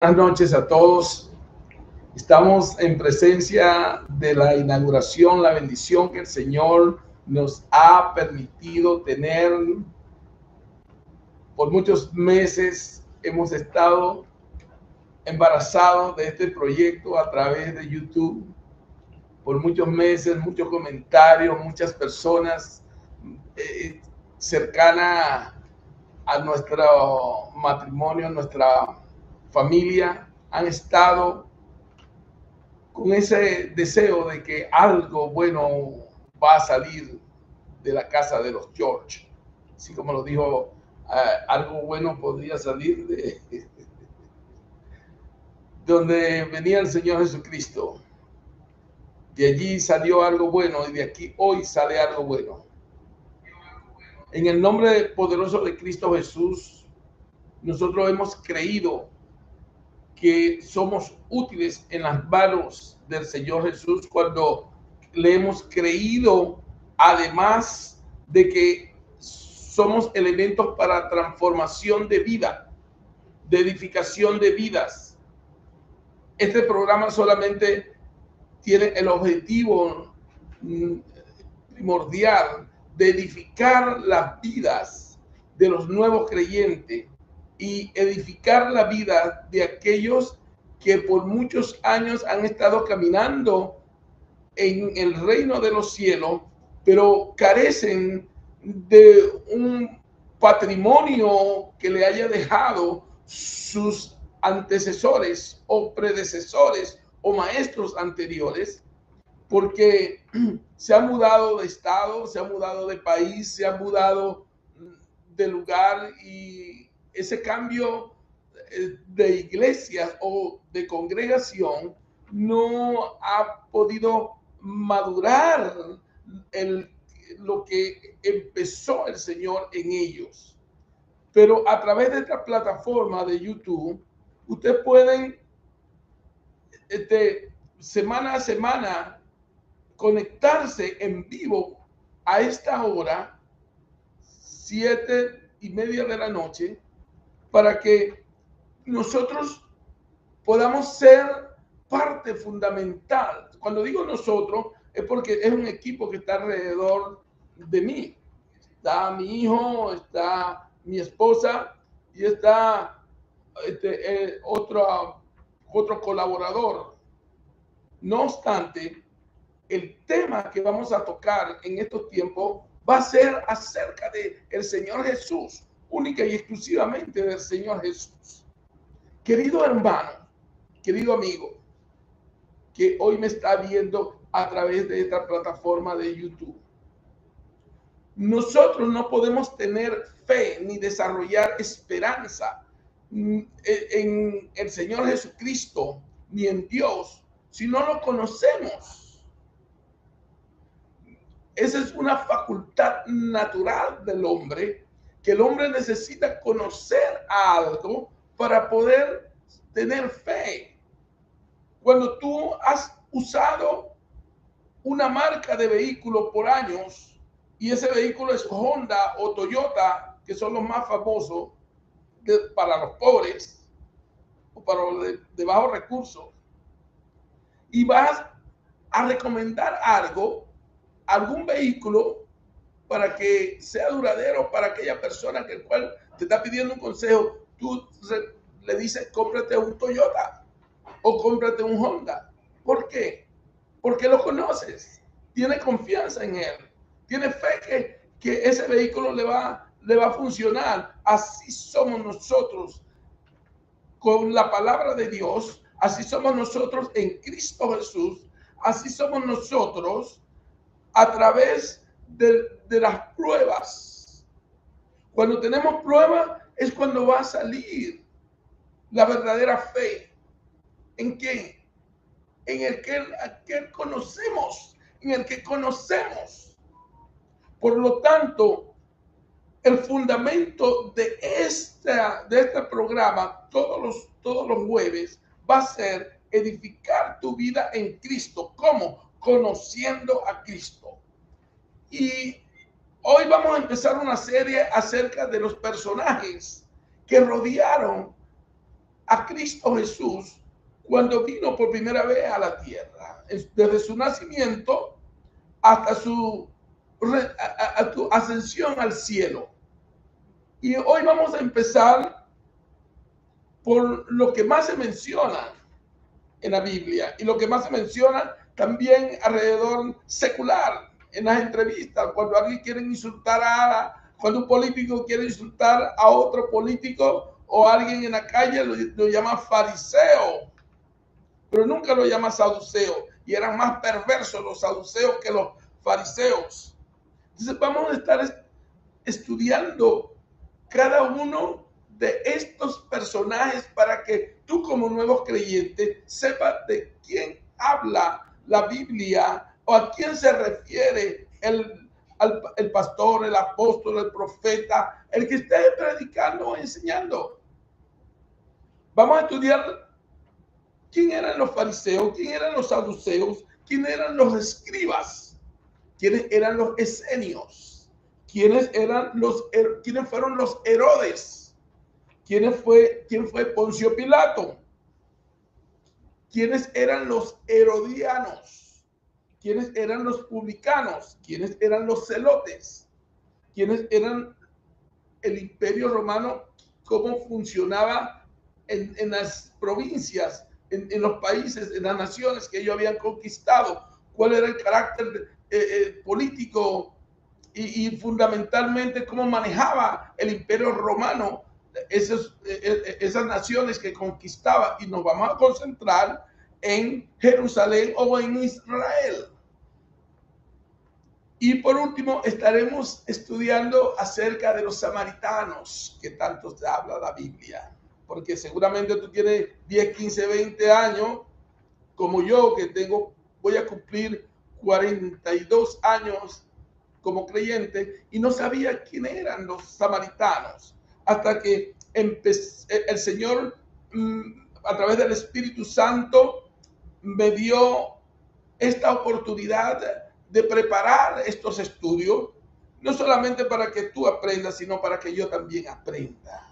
Buenas noches a todos. Estamos en presencia de la inauguración, la bendición que el Señor nos ha permitido tener. Por muchos meses hemos estado embarazados de este proyecto a través de YouTube. Por muchos meses, muchos comentarios, muchas personas cercanas a nuestro matrimonio, a nuestra familia, han estado con ese deseo de que algo bueno va a salir de la casa de los George. Así como lo dijo, algo bueno podría salir de donde venía el Señor Jesucristo. De allí salió algo bueno y de aquí hoy sale algo bueno. En el nombre poderoso de Cristo Jesús, nosotros hemos creído que somos útiles en las manos del Señor Jesús cuando le hemos creído, además de que somos elementos para transformación de vida, de edificación de vidas. Este programa solamente tiene el objetivo primordial de edificar las vidas de los nuevos creyentes y edificar la vida de aquellos que por muchos años han estado caminando en el reino de los cielos, pero carecen de un patrimonio que le haya dejado sus antecesores o predecesores o maestros anteriores, porque se ha mudado de estado, se ha mudado de país, se ha mudado de lugar, y ese cambio de iglesia o de congregación no ha podido madurar lo que empezó el Señor en ellos. Pero a través de esta plataforma de YouTube, ustedes pueden semana a semana conectarse en vivo a esta hora, 7:30 de la noche, para que nosotros podamos ser parte fundamental. Cuando digo nosotros, es porque es un equipo que está alrededor de mí. Está mi hijo, está mi esposa y está otro colaborador. No obstante, el tema que vamos a tocar en estos tiempos va a ser acerca de el Señor Jesús, única y exclusivamente del Señor Jesús. Querido hermano, querido amigo, que hoy me está viendo a través de esta plataforma de YouTube, nosotros no podemos tener fe ni desarrollar esperanza en el Señor Jesucristo ni en Dios si no lo conocemos. Esa es una facultad natural del hombre, que el hombre necesita conocer algo para poder tener fe. Cuando tú has usado una marca de vehículo por años y ese vehículo es Honda o Toyota, que son los más famosos para los pobres o para los de bajos recursos, y vas a recomendar algún vehículo para que sea duradero para aquella persona que el cual te está pidiendo un consejo, tú le dices cómprate un Toyota o cómprate un Honda. ¿Por qué? Porque lo conoces, tiene confianza en él, tiene fe que ese vehículo le va a funcionar. Así somos nosotros con la palabra de Dios, así somos nosotros en Cristo Jesús, así somos nosotros a través de las pruebas. Cuando tenemos pruebas es cuando va a salir la verdadera fe. ¿En quién? En el que conocemos, en el que conocemos. Por lo tanto, el fundamento de este programa todos los jueves va a ser edificar tu vida en Cristo. ¿Cómo? Conociendo a Cristo. Y hoy vamos a empezar una serie acerca de los personajes que rodearon a Cristo Jesús cuando vino por primera vez a la tierra, desde su nacimiento hasta su ascensión al cielo. Y hoy vamos a empezar por lo que más se menciona en la Biblia y lo que más se menciona también alrededor secular, en las entrevistas, cuando alguien quiere insultar cuando un político quiere insultar a otro político o alguien en la calle lo llama fariseo, pero nunca lo llama saduceo, y eran más perversos los saduceos que los fariseos. Entonces vamos a estar estudiando cada uno de estos personajes para que tú como nuevo creyente sepas de quién habla la Biblia o a quién se refiere el pastor, el apóstol, el profeta, el que esté predicando o enseñando. Vamos a estudiar quién eran los fariseos, quién eran los saduceos, quién eran los escribas, quiénes eran los esenios, quiénes fueron los Herodes, quién fue Poncio Pilato, quiénes eran los herodianos, quiénes eran los publicanos, quiénes eran los celotes, quiénes eran el imperio romano, cómo funcionaba en las provincias, en los países, en las naciones que ellos habían conquistado, cuál era el carácter político y fundamentalmente cómo manejaba el imperio romano esas naciones que conquistaba, y nos vamos a concentrar en Jerusalén o en Israel. Y por último estaremos estudiando acerca de los samaritanos, que tanto se habla la Biblia, porque seguramente tú tienes 10, 15, 20 años, como yo, que voy a cumplir 42 años como creyente, y no sabía quiénes eran los samaritanos, hasta que el Señor, a través del Espíritu Santo, me dio esta oportunidad de preparar estos estudios, no solamente para que tú aprendas, sino para que yo también aprenda.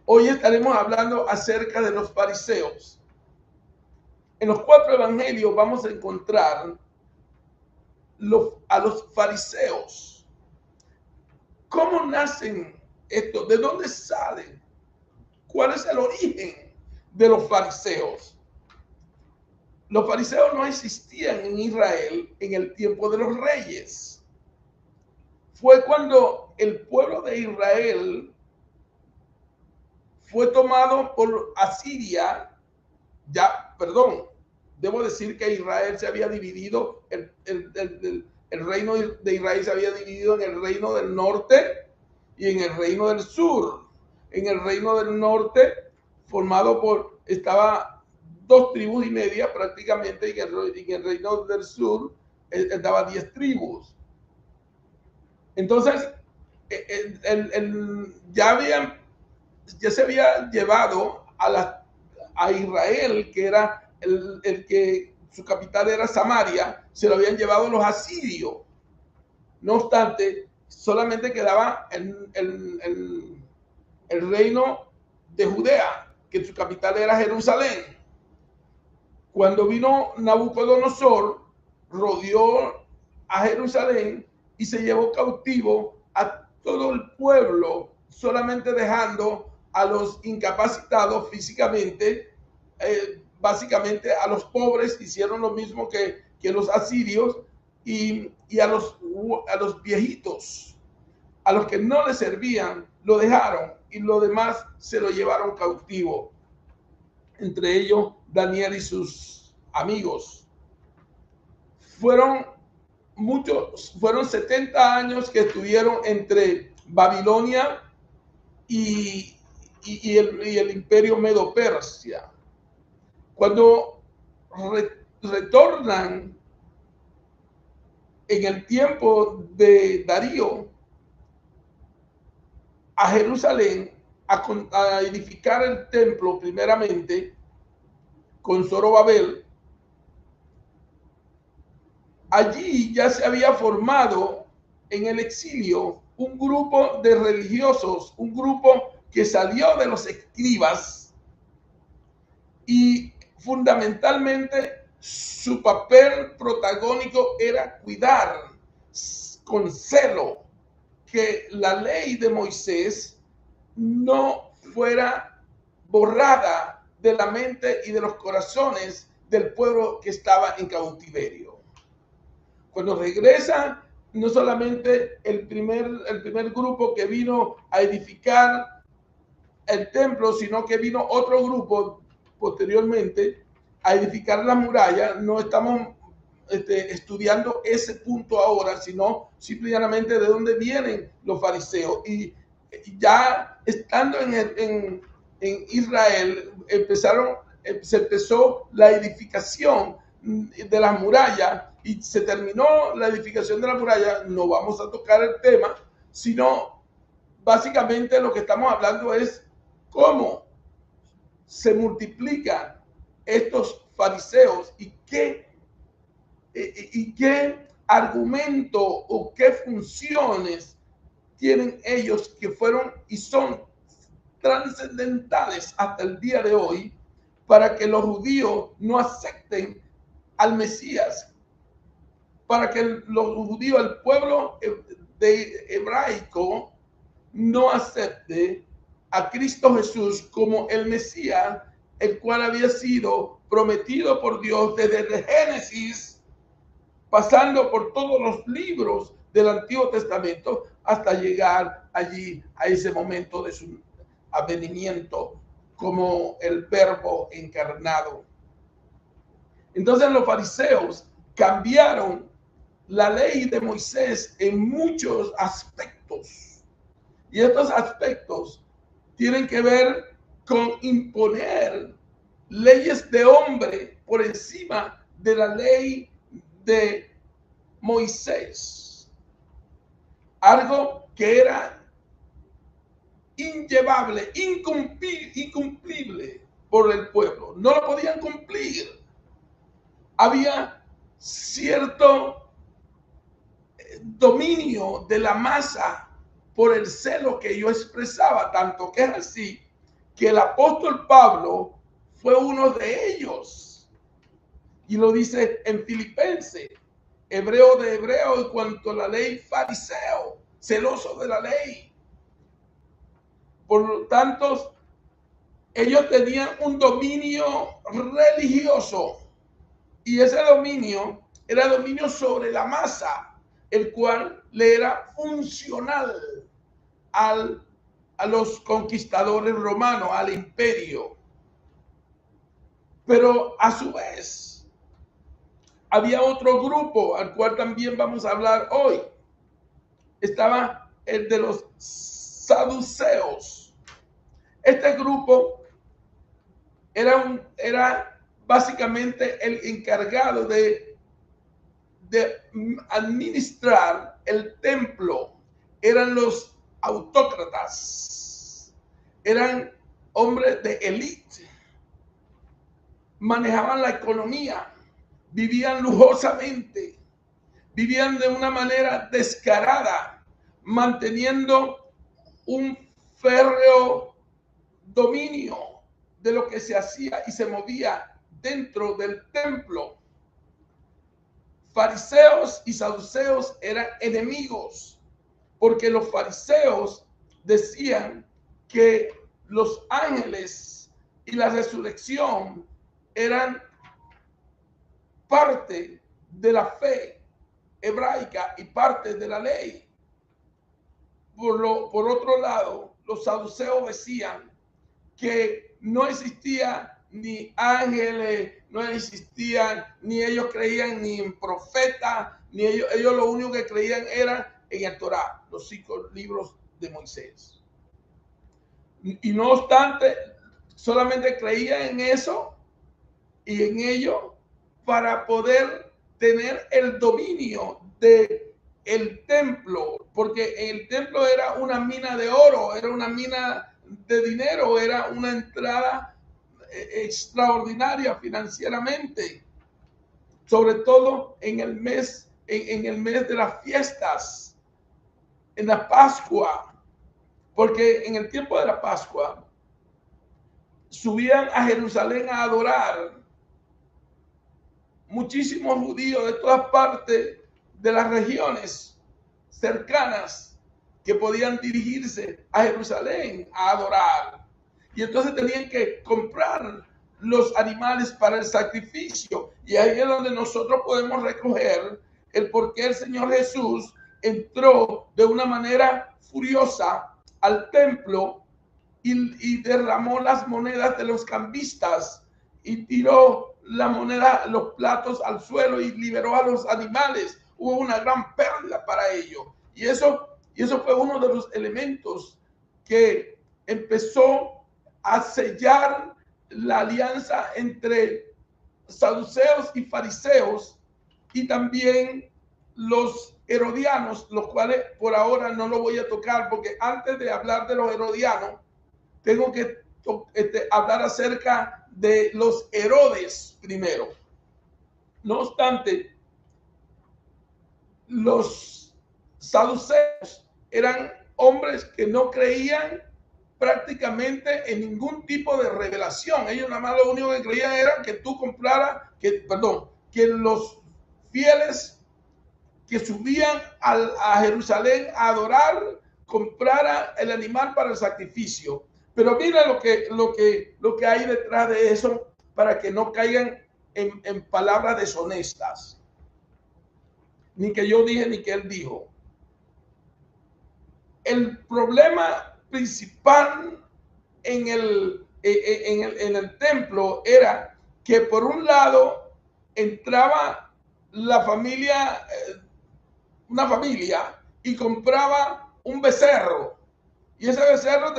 Hoy estaremos hablando acerca de los fariseos. En los 4 evangelios vamos a encontrar a los fariseos. ¿Cómo nacen estos? ¿De dónde salen? ¿Cuál es el origen de los fariseos? Los fariseos no existían en Israel en el tiempo de los reyes. Fue cuando el pueblo de Israel fue tomado por Asiria. Debo decir que Israel se había dividido, el reino de Israel se había dividido en el reino del norte y en el reino del sur. En el reino del norte, estaba 2 tribus y media prácticamente, y en el reino del sur estaba 10 tribus. Entonces, ya se había llevado a Israel, que era el que su capital era Samaria, se lo habían llevado los asirios. No obstante, solamente quedaba el reino de Judea, que su capital era Jerusalén. Cuando vino Nabucodonosor, rodeó a Jerusalén y se llevó cautivo a todo el pueblo, solamente dejando a los incapacitados físicamente, básicamente a los pobres. Hicieron lo mismo que los asirios, y a los viejitos, a los que no les servían, lo dejaron, y lo demás se lo llevaron cautivo, entre ellos Daniel y sus amigos. Fueron 70 años que estuvieron entre Babilonia y el imperio Medo-Persia. Cuando retornan en el tiempo de Darío a Jerusalén a edificar el templo primeramente con Zorobabel, allí ya se había formado en el exilio un grupo de religiosos, un grupo que salió de los escribas, fundamentalmente su papel protagónico era cuidar con celo que la ley de Moisés no fuera borrada de la mente y de los corazones del pueblo que estaba en cautiverio. Cuando regresa, no solamente el primer grupo que vino a edificar el templo, sino que vino otro grupo posteriormente a edificar la muralla. No estamos estudiando ese punto ahora, sino simplemente de dónde vienen los fariseos. Y ya estando en Israel, se empezó la edificación de las murallas y se terminó la edificación de la muralla. No vamos a tocar el tema, sino básicamente lo que estamos hablando es cómo se multiplican estos fariseos y qué argumento o qué funciones tienen ellos que fueron y son trascendentales hasta el día de hoy para que los judíos no acepten al Mesías, para que los judíos, el pueblo hebraico, no acepte a Cristo Jesús como el Mesías, el cual había sido prometido por Dios desde el Génesis, pasando por todos los libros del Antiguo Testamento, hasta llegar allí a ese momento de su advenimiento como el Verbo encarnado. Entonces los fariseos cambiaron la ley de Moisés en muchos aspectos. Y estos aspectos tienen que ver con imponer leyes de hombre por encima de la ley de Moisés. Algo que era inllevable, incumplible por el pueblo. No lo podían cumplir. Había cierto dominio de la masa por el celo que yo expresaba, tanto que es así que el apóstol Pablo fue uno de ellos. Y lo dice en Filipenses, hebreo de hebreo en cuanto a la ley, fariseo, celoso de la ley. Por lo tanto, ellos tenían un dominio religioso y ese dominio era dominio sobre la masa, el cual le era funcional a los conquistadores romanos, al imperio. Pero a su vez, había otro grupo al cual también vamos a hablar hoy. Estaba el de los saduceos. Este grupo era básicamente el encargado de administrar el templo. Eran los autócratas, eran hombres de élite, manejaban la economía, vivían lujosamente, vivían de una manera descarada, manteniendo un férreo dominio de lo que se hacía y se movía dentro del templo. Fariseos y saduceos eran enemigos, porque los fariseos decían que los ángeles y la resurrección eran parte de la fe hebraica y parte de la ley. Por otro lado, los saduceos decían que no existía ni ángeles, no existían, ni ellos creían ni en profetas, ni ellos lo único que creían era en el Torá, los 5 libros de Moisés. Y no obstante, solamente creían en eso y en ello para poder tener el dominio de el templo, porque el templo era una mina de oro, era una mina de dinero, era una entrada extraordinaria financieramente, sobre todo en el mes de las fiestas, en la Pascua, porque en el tiempo de la Pascua subían a Jerusalén a adorar muchísimos judíos de todas partes de las regiones cercanas que podían dirigirse a Jerusalén a adorar. Y entonces tenían que comprar los animales para el sacrificio. Y ahí es donde nosotros podemos recoger el por qué el Señor Jesús entró de una manera furiosa al templo y derramó las monedas de los cambistas y tiró la moneda, los platos al suelo y liberó a los animales. Hubo una gran pérdida para ellos. Y eso fue uno de los elementos que empezó a sellar la alianza entre saduceos y fariseos, y también los herodianos, los cuales por ahora no lo voy a tocar, porque antes de hablar de los herodianos, tengo que hablar acerca de los Herodes primero. No obstante, los saduceos eran hombres que no creían prácticamente en ningún tipo de revelación. Ellos nada más lo único que creían era que tú compraras, que los fieles que subían a Jerusalén a adorar comprara el animal para el sacrificio. Pero mira lo que hay detrás de eso para que no caigan en palabras deshonestas. Ni que yo dije ni que él dijo. El problema principal en el templo era que por un lado entraba la familia, una familia, y compraba un becerro. Y ese becerro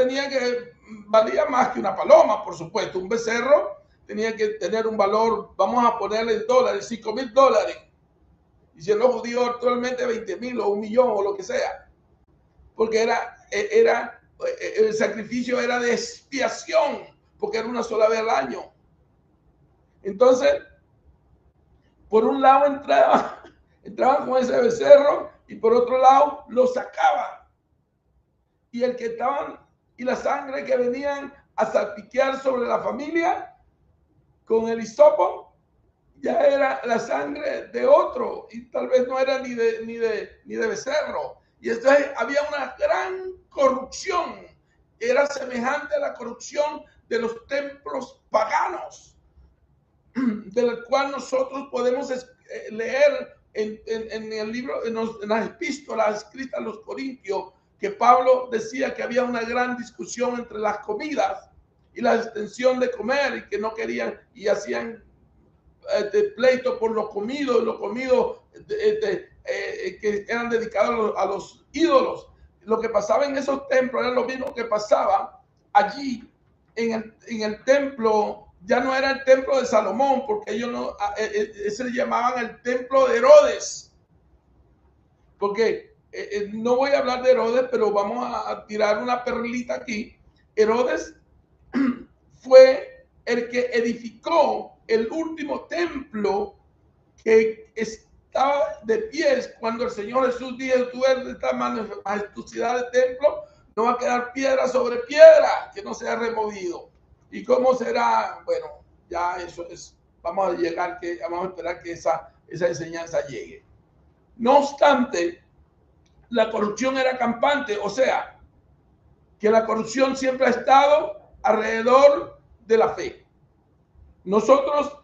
valía más que una paloma, por supuesto. Un becerro tenía que tener un valor, vamos a ponerle en dólares, $5,000. Y si los judíos actualmente 20,000 o 1,000,000 o lo que sea. Porque el sacrificio era de expiación, porque era una sola vez al año. Entonces, por un lado entraban con ese becerro y por otro lado lo sacaban. Y el que estaban, y la sangre que venían a salpiquear sobre la familia con el hisopo, ya era la sangre de otro, y tal vez no era ni de becerro. Y entonces había una gran corrupción, era semejante a la corrupción de los templos paganos, del cual nosotros podemos leer en el libro, en las epístolas escritas a los Corintios, que Pablo decía que había una gran discusión entre las comidas y la extensión de comer, y que no querían y hacían pleito por los comidos que eran dedicados a los ídolos. Lo que pasaba en esos templos era lo mismo que pasaba allí en el templo. Ya no era el templo de Salomón, porque ellos se llamaban el templo de Herodes, porque no voy a hablar de Herodes, pero vamos a tirar una perlita aquí. Herodes fue el que edificó el último templo que estaba de pie cuando el Señor Jesús dijo: tú eres esta majestuosidad de templo, no va a quedar piedra sobre piedra que no sea removido. ¿Y cómo será? Bueno, ya eso es, vamos a esperar que esa enseñanza llegue. No obstante, la corrupción era campante, o sea, que la corrupción siempre ha estado alrededor de la fe. Nosotros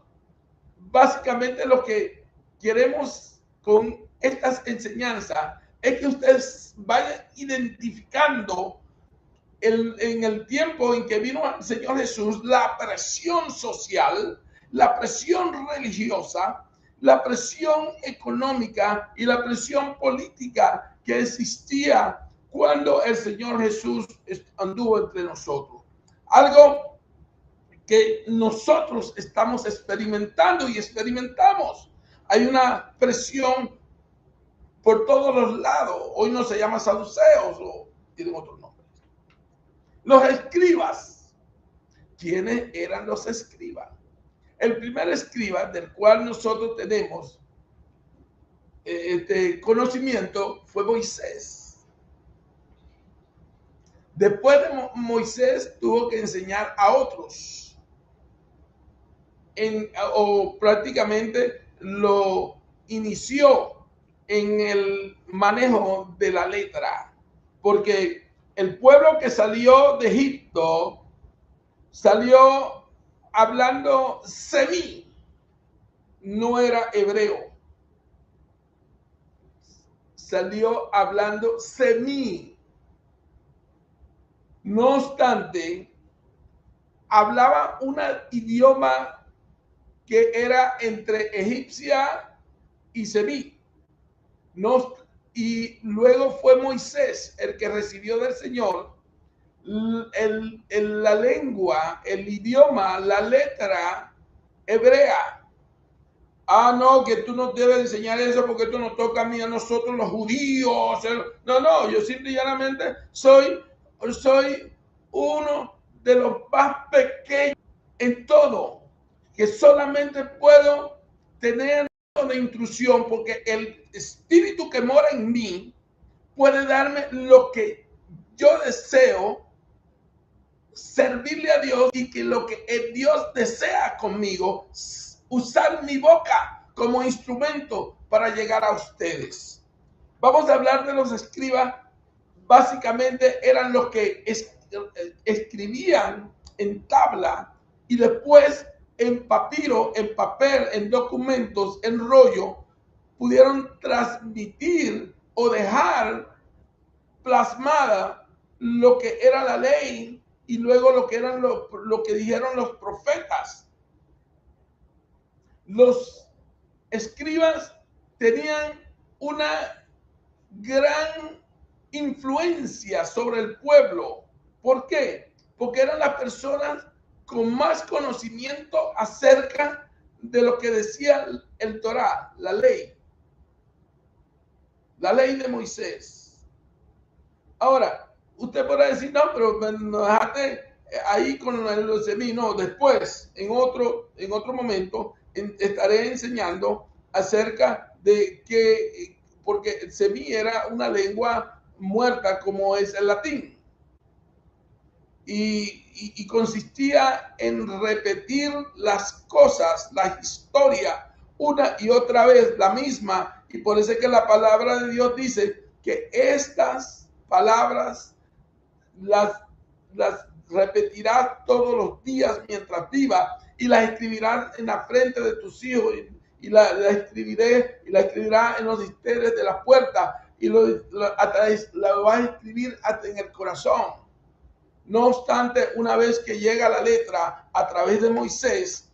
básicamente lo que queremos con estas enseñanzas es que ustedes vayan identificando en el tiempo en que vino el Señor Jesús la presión social, la presión religiosa, la presión económica y la presión política que existía cuando el Señor Jesús anduvo entre nosotros. Algo que nosotros estamos experimentando y experimentamos. Hay una presión por todos los lados. Hoy no se llama saduceos o tienen otros nombres. Los escribas. ¿Quiénes eran los escribas? El primer escriba del cual nosotros tenemos conocimiento fue Moisés. Después de Moisés tuvo que enseñar a otros. O prácticamente lo inició en el manejo de la letra, porque el pueblo que salió de Egipto salió hablando semí, no era hebreo, salió hablando semí. No obstante, hablaba un idioma que era entre egipcia y semí. No, y luego fue Moisés el que recibió del Señor la lengua, el idioma, la letra hebrea. Ah, no, que tú no debes enseñar eso porque esto nos toca a mí, a nosotros los judíos. No, no, yo simple y llanamente soy uno de los más pequeños en todo, que solamente puedo tener de intrusión porque el espíritu que mora en mí puede darme lo que yo deseo, servirle a Dios, y que lo que Dios desea conmigo, usar mi boca como instrumento para llegar a ustedes. Vamos a hablar de los escribas. Básicamente eran los que escribían en tabla y después en papiro, en papel, en documentos, en rollo, pudieron transmitir o dejar plasmada lo que era la ley y luego lo que eran lo que dijeron los profetas. Los escribas tenían una gran influencia sobre el pueblo. ¿Por qué? Porque eran las personas con más conocimiento acerca de lo que decía el Torá, la ley de Moisés. Ahora, usted podrá decir, no, pero me dejaste ahí con los semí. No, después, en otro momento, estaré enseñando acerca de que, porque el semí era una lengua muerta como es el latín. Y consistía en repetir las cosas, la historia, una y otra vez, la misma. Y por eso es que la palabra de Dios dice que estas palabras las repetirás todos los días mientras viva, y las escribirás en la frente de tus hijos, y la escribirá en los dinteles de la puerta, y la vas a escribir hasta en el corazón. No obstante, una vez que llega la letra a través de Moisés,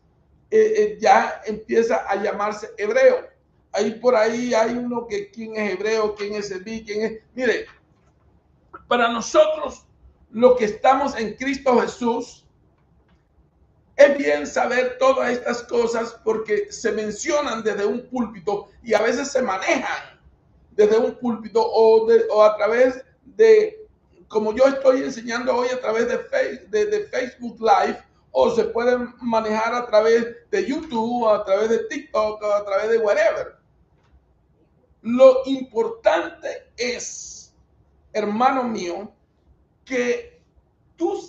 ya empieza a llamarse hebreo. Ahí por ahí hay uno que quién es hebreo, quién es semí, quién es. Mire, para nosotros, los que estamos en Cristo Jesús, es bien saber todas estas cosas porque se mencionan desde un púlpito y a veces se manejan desde un púlpito o a través de, como yo estoy enseñando hoy, a través de Facebook Live, o se pueden manejar a través de YouTube, o a través de TikTok, o a través de whatever. Lo importante es, hermano mío, que tú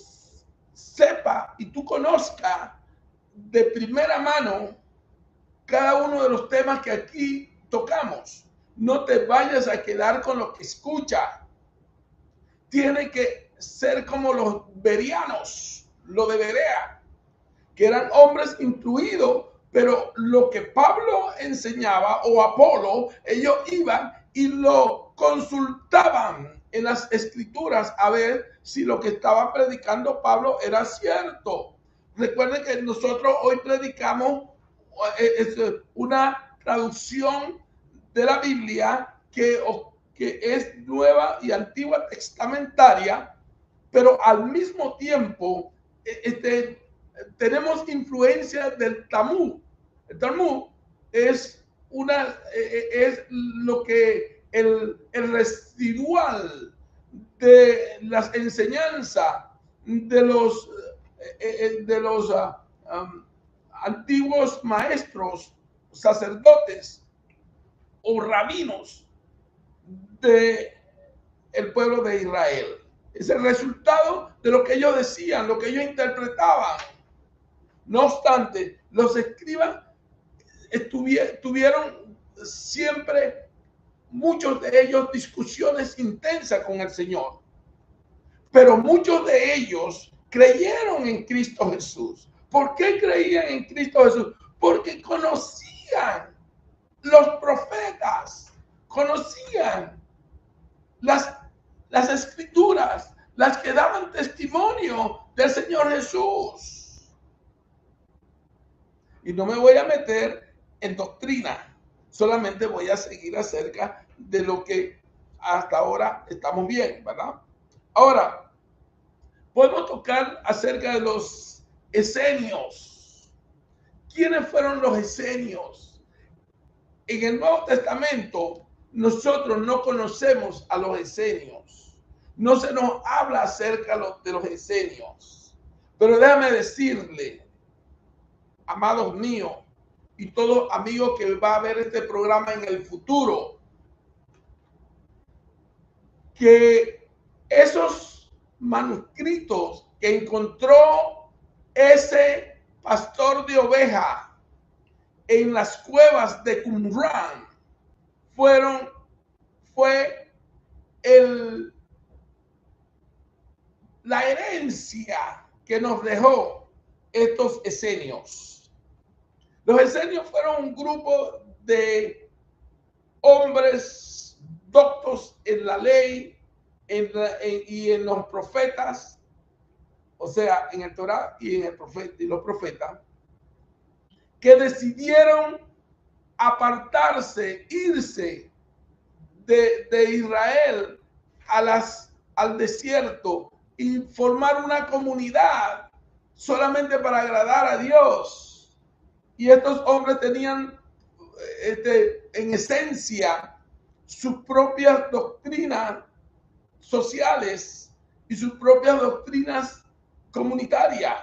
sepa y tú conozca de primera mano cada uno de los temas que aquí tocamos. No te vayas a quedar con lo que escucha. Tiene que ser como los bereanos, lo de Berea, que eran hombres instruidos, pero lo que Pablo enseñaba o Apolo, ellos iban y lo consultaban en las escrituras a ver si lo que estaba predicando Pablo era cierto. Recuerden que nosotros hoy predicamos una traducción de la Biblia que es nueva y antigua testamentaria, pero al mismo tiempo tenemos influencia del Talmud. El Talmud es lo que el residual de las enseñanzas de los antiguos maestros, sacerdotes o rabinos de el pueblo de Israel. Es el resultado de lo que ellos decían, lo que ellos interpretaban. No obstante, los escribas tuvieron siempre, muchos de ellos, discusiones intensas con el Señor. Pero muchos de ellos creyeron en Cristo Jesús. ¿Por qué creían en Cristo Jesús? Porque conocían los profetas, conocían las escrituras, las que daban testimonio del Señor Jesús. Y no me voy a meter en doctrina, solamente voy a seguir acerca de lo que hasta ahora estamos bien, ¿verdad? Ahora, podemos tocar acerca de los esenios. ¿Quiénes fueron los esenios? En el Nuevo Testamento, nosotros no conocemos a los esenios. No se nos habla acerca de los esenios. Pero déjame decirle, amados míos, y todos amigos que va a ver este programa en el futuro, que esos manuscritos que encontró ese pastor de oveja en las cuevas de Qumran fue la herencia que nos dejó estos esenios. Los esenios fueron un grupo de hombres doctos en la ley y en los profetas, o sea, en el Torá y en el profeta y los profetas, que decidieron apartarse, irse de Israel al desierto y formar una comunidad solamente para agradar a Dios. Y estos hombres tenían en esencia sus propias doctrinas sociales y sus propias doctrinas comunitarias.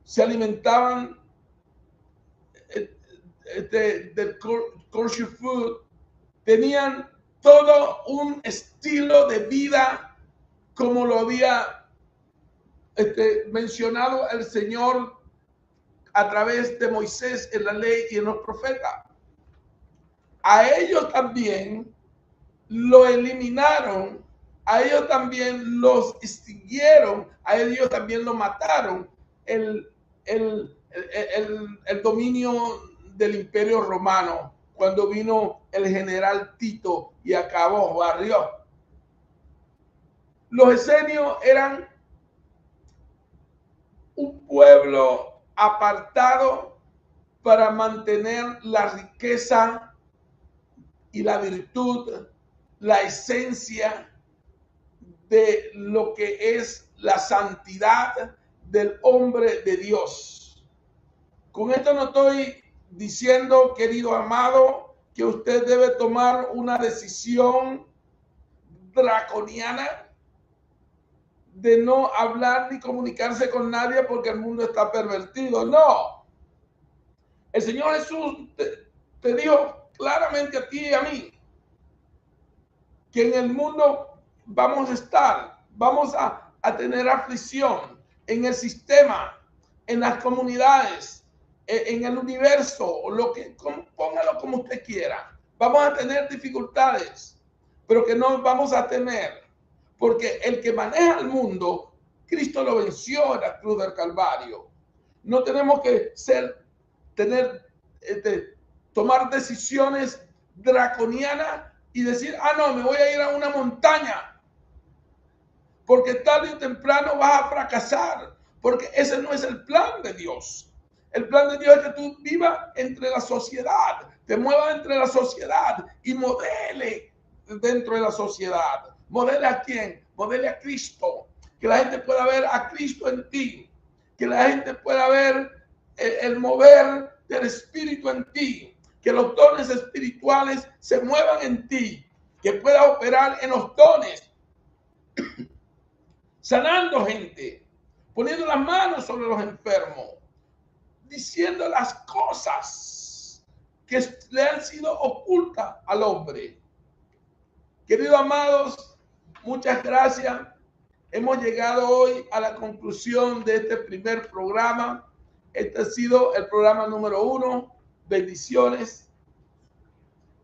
Se alimentaban del kosher food, tenían todo un estilo de vida como lo había mencionado el Señor a través de Moisés en la ley y en los profetas. A ellos también lo eliminaron, a ellos también los extinguieron, a ellos también lo mataron el dominio del Imperio Romano, cuando vino el general Tito y acabó, barrió. Los esenios eran un pueblo apartado para mantener la riqueza y la virtud, la esencia de lo que es la santidad del hombre de Dios. Con esto no estoy diciendo, querido amado, que usted debe tomar una decisión draconiana de no hablar ni comunicarse con nadie porque el mundo está pervertido. No. El Señor Jesús te dijo claramente a ti y a mí que en el mundo vamos a estar, vamos a tener aflicción en el sistema, en las comunidades, en el universo, póngalo como usted quiera. Vamos a tener dificultades, pero que no vamos a temer, porque el que maneja el mundo, Cristo lo venció en la cruz del Calvario. No tenemos que tomar decisiones draconianas y decir, no, me voy a ir a una montaña, porque tarde o temprano vas a fracasar, porque ese no es el plan de Dios. El plan de Dios es que tú vivas entre la sociedad, te muevas entre la sociedad y modele dentro de la sociedad. ¿Modele a quién? Modele a Cristo. Que la gente pueda ver a Cristo en ti. Que la gente pueda ver el mover del Espíritu en ti. Que los dones espirituales se muevan en ti. Que pueda operar en los dones. Sanando gente. Poniendo las manos sobre los enfermos. Diciendo las cosas que le han sido ocultas al hombre. Queridos amados, muchas gracias. Hemos llegado hoy a la conclusión de este primer programa. Este ha sido el programa número 1 Bendiciones.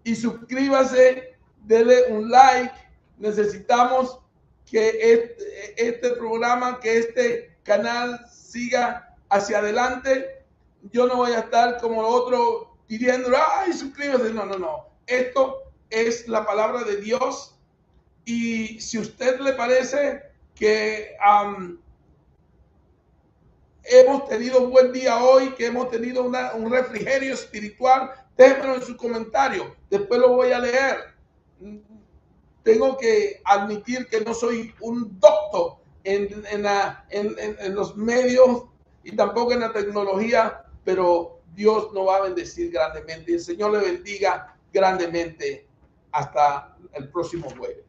Y suscríbase, dele un like. Necesitamos que este programa, que este canal siga hacia adelante. Yo no voy a estar como lo otro pidiendo, ay, suscríbase. No, no, no. Esto es la palabra de Dios. Y si a usted le parece que hemos tenido un buen día hoy, que hemos tenido un refrigerio espiritual, déjenmelo en su comentario. Después lo voy a leer. Tengo que admitir que no soy un doctor en los medios y tampoco en la tecnología, pero Dios nos va a bendecir grandemente. El Señor le bendiga grandemente. Hasta el próximo jueves.